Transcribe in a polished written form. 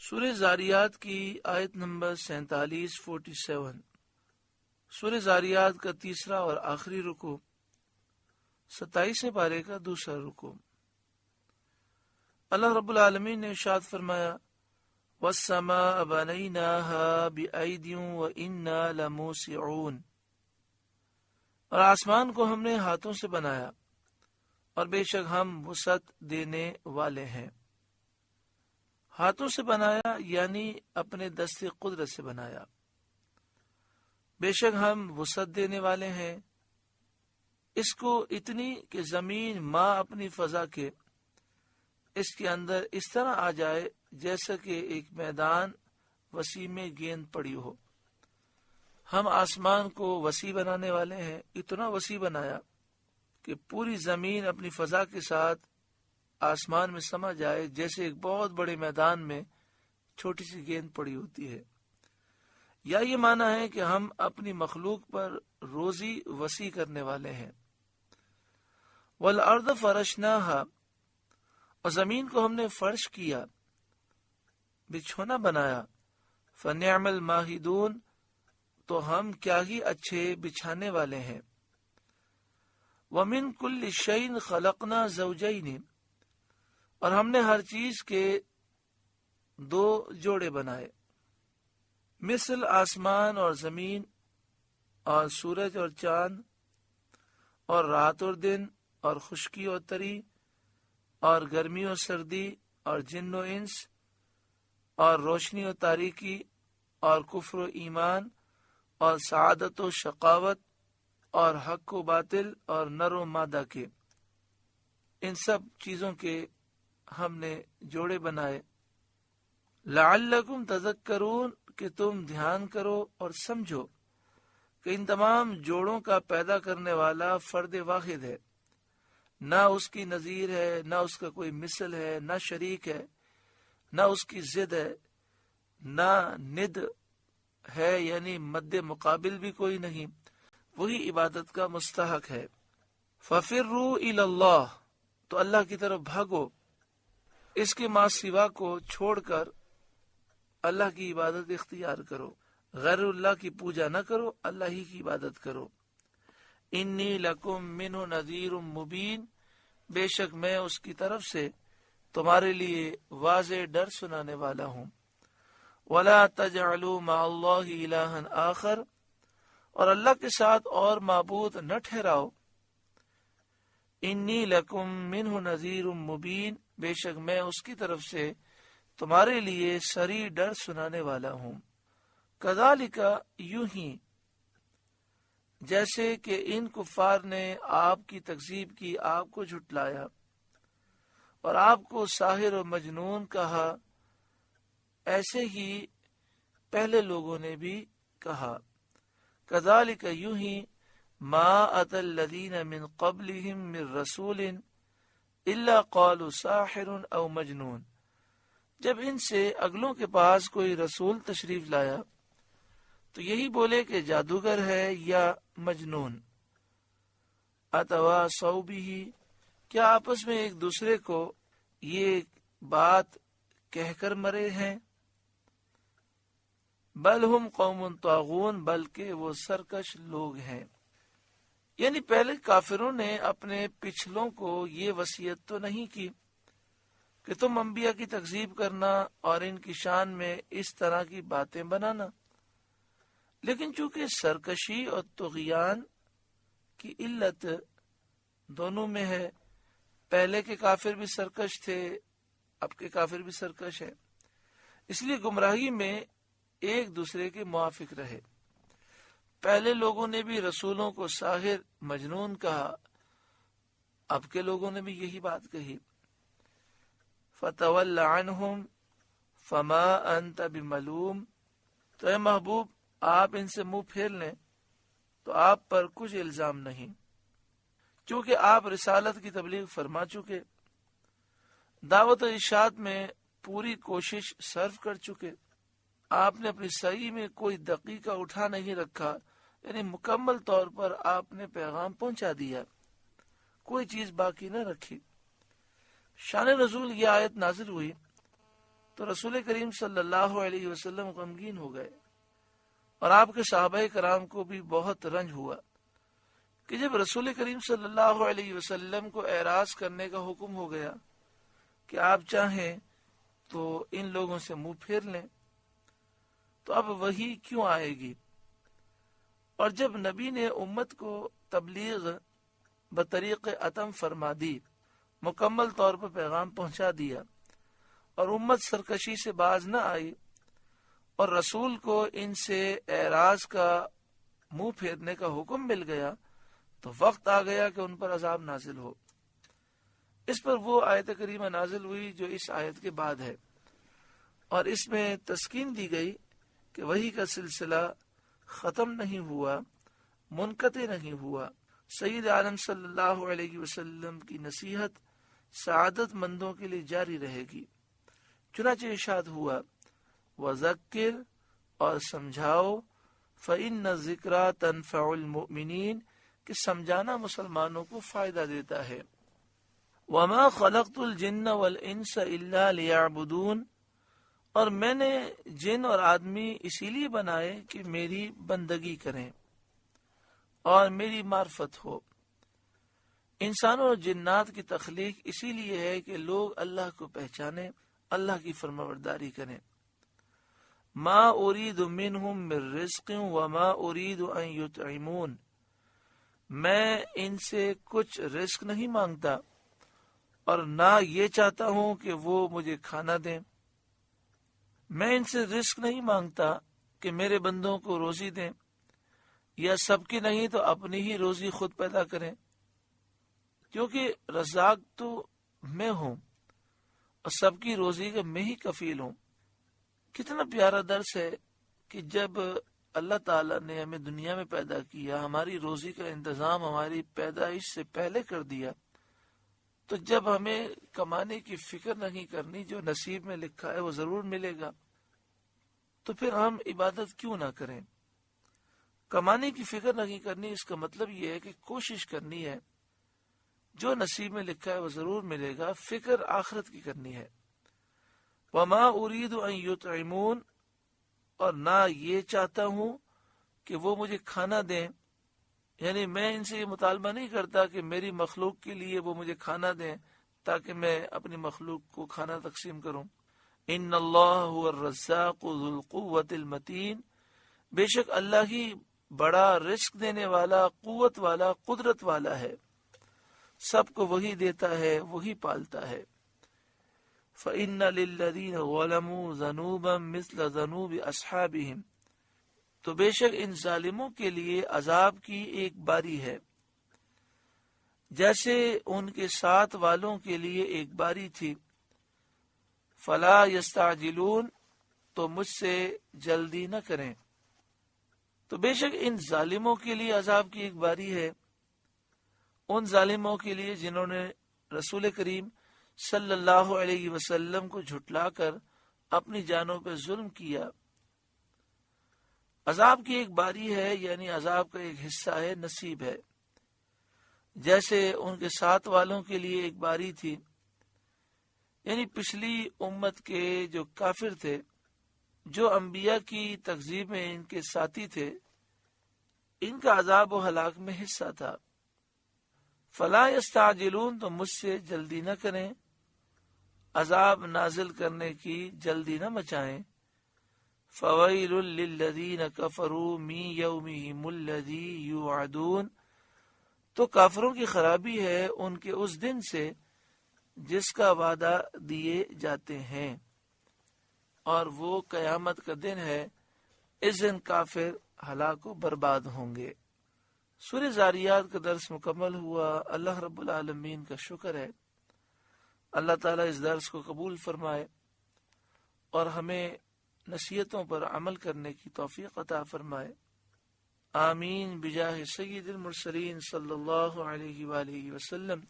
سورہ زاریات کی آیت نمبر 47 سورہ زاریات کا تیسرا اور آخری رکوع 27 پارے کا دوسرا رکوع۔ اللہ رب العالمین نے ارشاد فرمایا وَالسَّمَاءَ بَنَيْنَاهَا بِأَيْدٍ وَإِنَّا لَمُوسِعُونَ، اور آسمان کو ہم نے ہاتھوں سے بنایا اور بے شک ہم وسعت دینے والے ہیں۔ ہاتھوں سے بنایا یعنی اپنے دست قدرت سے بنایا، بے شک ہم وسعت دینے والے ہیں۔ اس کو اتنی کہ زمین ماں اپنی فضا کے اس کے اندر اس طرح آ جائے جیسا کہ ایک میدان وسیع میں گیند پڑی ہو۔ ہم آسمان کو وسیع بنانے والے ہیں، اتنا وسیع بنایا کہ پوری زمین اپنی فضا کے ساتھ آسمان میں سما جائے جیسے ایک بہت بڑے میدان میں چھوٹی سی گیند پڑی ہوتی ہے۔ یا یہ معنی ہے کہ ہم اپنی مخلوق پر روزی وسیع کرنے والے ہیں۔ وَالْأَرْضَ فَرَشْنَاهَا، اور زمین کو ہم نے فرش کیا، بچھونا بنایا۔ فَنِعْمَ الْمَاهِدُونَ، تو ہم کیا ہی اچھے بچھانے والے ہیں۔ وَمِن كُلِّ شَيْءٍ خَلَقْنَا زَوْجَيْنِ، اور ہم نے ہر چیز کے دو جوڑے بنائے، مثل آسمان اور زمین اور سورج اور چاند اور رات اور دن اور خشکی اور تری اور گرمی اور سردی اور جن و انس اور روشنی و تاریکی اور کفر و ایمان اور سعادت و شقاوت اور حق و باطل اور نر و مادہ کے، ان سب چیزوں کے ہم نے جوڑے بنائے۔ لعلکم تذکرون، کہ تم دھیان کرو اور سمجھو کہ ان تمام جوڑوں کا پیدا کرنے والا فرد واحد ہے، نہ اس کی نظیر ہے، نہ اس کا کوئی مثل ہے، نہ شریک ہے، نہ اس کی ضد ہے، نہ ند ہے یعنی مد مقابل بھی کوئی نہیں، وہی عبادت کا مستحق ہے۔ فَفِرُّوا إِلَى اللَّهِ، تو اللہ کی طرف بھاگو، اس کے ماں سوا کو چھوڑ کر اللہ کی عبادت اختیار کرو، غیر اللہ کی پوجا نہ کرو، اللہ ہی کی عبادت کرو۔ انی لکم منہ نذیر مبین، بے شک میں اس کی طرف سے تمہارے لیے واضح ڈر سنانے والا ہوں۔ ولا تجعلوا مع اللہ الہا آخر، اور اللہ کے ساتھ اور معبود نہ ٹھہراؤ۔ انی لکم منہ نذیر مبین، بے شک میں اس کی طرف سے تمہارے لیے صریح ڈر سنانے والا ہوں۔ کذالک، یوں ہی جیسے کہ ان کفار نے آپ کی تکذیب کی، آپ کو جھٹلایا اور آپ کو ساحر و مجنون کہا، ایسے ہی پہلے لوگوں نے بھی کہا۔ کذالک، یوں ہی ما اتی الذین من قبلہم من رسول الا قالوا ساحر او مجنون، جب ان سے اگلوں کے پاس کوئی رسول تشریف لایا تو یہی بولے کہ جادوگر ہے یا مجنون۔ اتواصوا بہ، کیا آپس میں ایک دوسرے کو یہ بات کہہ کر مرے ہیں؟ بل ہم قوم طاغون، بلکہ وہ سرکش لوگ ہیں۔ یعنی پہلے کافروں نے اپنے پچھلوں کو یہ وصیت تو نہیں کی کہ تم انبیاء کی تکذیب کرنا اور ان کی شان میں اس طرح کی باتیں بنانا، لیکن چونکہ سرکشی اور طغیان کی علت دونوں میں ہے، پہلے کے کافر بھی سرکش تھے، اب کے کافر بھی سرکش ہے، اس لیے گمراہی میں ایک دوسرے کے موافق رہے۔ پہلے لوگوں نے بھی رسولوں کو ساحر مجنون کہا، اب کے لوگوں نے بھی یہی بات کہی۔ فَتَوَلَّ عَنْهُمْ فَمَا أَنْتَ بِمَلُومٍ، تو اے محبوب آپ ان سے منہ پھیر لیں تو آپ پر کچھ الزام نہیں، چونکہ آپ رسالت کی تبلیغ فرما چکے، دعوت و ارشاد میں پوری کوشش صرف کر چکے، آپ نے اپنی سعی میں کوئی دقیقہ اٹھا نہیں رکھا، یعنی مکمل طور پر آپ نے پیغام پہنچا دیا، کوئی چیز باقی نہ رکھی۔ شان نزول یہ آیت نازل ہوئی تو رسول کریم صلی اللہ علیہ وسلم غمگین ہو گئے، اور آپ کے صحابہ کرام کو بھی بہت رنج ہوا کہ جب رسول کریم صلی اللہ علیہ وسلم کو اعراض کرنے کا حکم ہو گیا کہ آپ چاہیں تو ان لوگوں سے منہ پھیر لیں، تو اب وہی کیوں آئے گی؟ اور جب نبی نے امت کو تبلیغ بطریق اتم فرما دی، مکمل طور پر پیغام پہنچا دیا، اور امت سرکشی سے باز نہ آئی، اور رسول کو ان سے اعراض کا منہ پھیرنے کا حکم مل گیا، تو وقت آ گیا کہ ان پر عذاب نازل ہو۔ اس پر وہ آیت کریمہ نازل ہوئی جو اس آیت کے بعد ہے، اور اس میں تسکین دی گئی کہ وحی کا سلسلہ ختم نہیں ہوا، منقطع نہیں ہوا۔ سید عالم صلی اللہ علیہ وسلم کی نصیحت سعادت مندوں کے لیے جاری رہے گی۔ چنانچہ ارشاد ہوا، وَذَكِّرْ، اور سمجھاؤ، فَإِنَّ الذِّكْرَىٰ تَنفَعُ الْمُؤْمِنِينَ، کہ سمجھانا مسلمانوں کو فائدہ دیتا ہے۔ وَمَا خَلَقْتُ الْجِنَّ وَالْإِنسَ إِلَّا لِيَعْبُدُونَ، اور میں نے جن اور آدمی اسی لیے بنائے کہ میری بندگی کریں اور میری معرفت ہو۔ انسانوں اور جنات کی تخلیق اسی لیے ہے کہ لوگ اللہ کو پہچانیں، اللہ کی فرمانبرداری کریں۔ ما اريد منهم من رزق وما اريد ان يطعمون، میں ان سے کچھ رزق نہیں مانگتا اور نہ یہ چاہتا ہوں کہ وہ مجھے کھانا دیں۔ میں ان سے رزق نہیں مانگتا کہ میرے بندوں کو روزی دیں، یا سب کی نہیں تو اپنی ہی روزی خود پیدا کریں، کیونکہ رزاق تو میں ہوں اور سب کی روزی کا میں ہی کفیل ہوں۔ کتنا پیارا درس ہے کہ جب اللہ تعالیٰ نے ہمیں دنیا میں پیدا کیا، ہماری روزی کا انتظام ہماری پیدائش سے پہلے کر دیا، تو جب ہمیں کمانے کی فکر نہیں کرنی، جو نصیب میں لکھا ہے وہ ضرور ملے گا، تو پھر ہم عبادت کیوں نہ کریں؟ کمانے کی فکر نہیں کرنی، اس کا مطلب یہ ہے کہ کوشش کرنی ہے، جو نصیب میں لکھا ہے وہ ضرور ملے گا، فکر آخرت کی کرنی ہے۔ وما اريد ان يطعمون، اور نہ یہ چاہتا ہوں کہ وہ مجھے کھانا دیں، یعنی میں ان سے یہ مطالبہ نہیں کرتا کہ میری مخلوق کے لیے وہ مجھے کھانا دیں تاکہ میں اپنی مخلوق کو کھانا تقسیم کروں۔ ان اللہ هو الرزاق ذو القوة المتین، بے شک اللہ ہی بڑا رزق دینے والا، قوت والا، قدرت والا ہے، سب کو وہی دیتا ہے، وہی پالتا ہے۔ فَإِنَّ لِلَّذِينَ ظَلَمُوا ذَنُوبًا مِثْلَ ذَنُوبِ أَصْحَابِهِمْ، تو بے شک ان ظالموں کے لیے عذاب کی ایک باری ہے، جیسے ان کے ساتھ والوں کے لیے ایک باری تھی۔ فَلَا يَسْتَعْجِلُونَ، تو مجھ سے جلدی نہ کریں۔ تو بے شک ان ظالموں کے لیے عذاب کی ایک باری ہے، ان ظالموں کے لیے جنہوں نے رسول کریم صلی اللہ علیہ وسلم کو جھٹلا کر اپنی جانوں پہ ظلم کیا۔ عذاب کی ایک باری ہے، یعنی عذاب کا ایک حصہ ہے، نصیب ہے، جیسے ان کے ساتھ والوں کے لیے ایک باری تھی، یعنی پچھلی امت کے جو کافر تھے، جو انبیاء کی تکذیب میں ان کے ساتھی تھے، ان کا عذاب و ہلاک میں حصہ تھا۔ فلا یستعجلون، تو مجھ سے جلدی نہ کریں، عذاب نازل کرنے کی جلدی نہ مچائیں۔ فویل للذین کفروا من یومہم الذی یوعدون، تو کافروں کی خرابی ہے ان کے اس دن سے جس کا وعدہ دیے جاتے ہیں، اور وہ قیامت کا دن ہے، اس دن کافر ہلاک و برباد ہوں گے۔ سورہ زاریات کا درس مکمل ہوا۔ اللہ رب العالمین کا شکر ہے، اللہ تعالیٰ اس درس کو قبول فرمائے اور ہمیں نصیحتوں پر عمل کرنے کی توفیق عطا فرمائے۔ آمین بجاہ سید المرسلین صلی اللہ علیہ وآلہ وسلم۔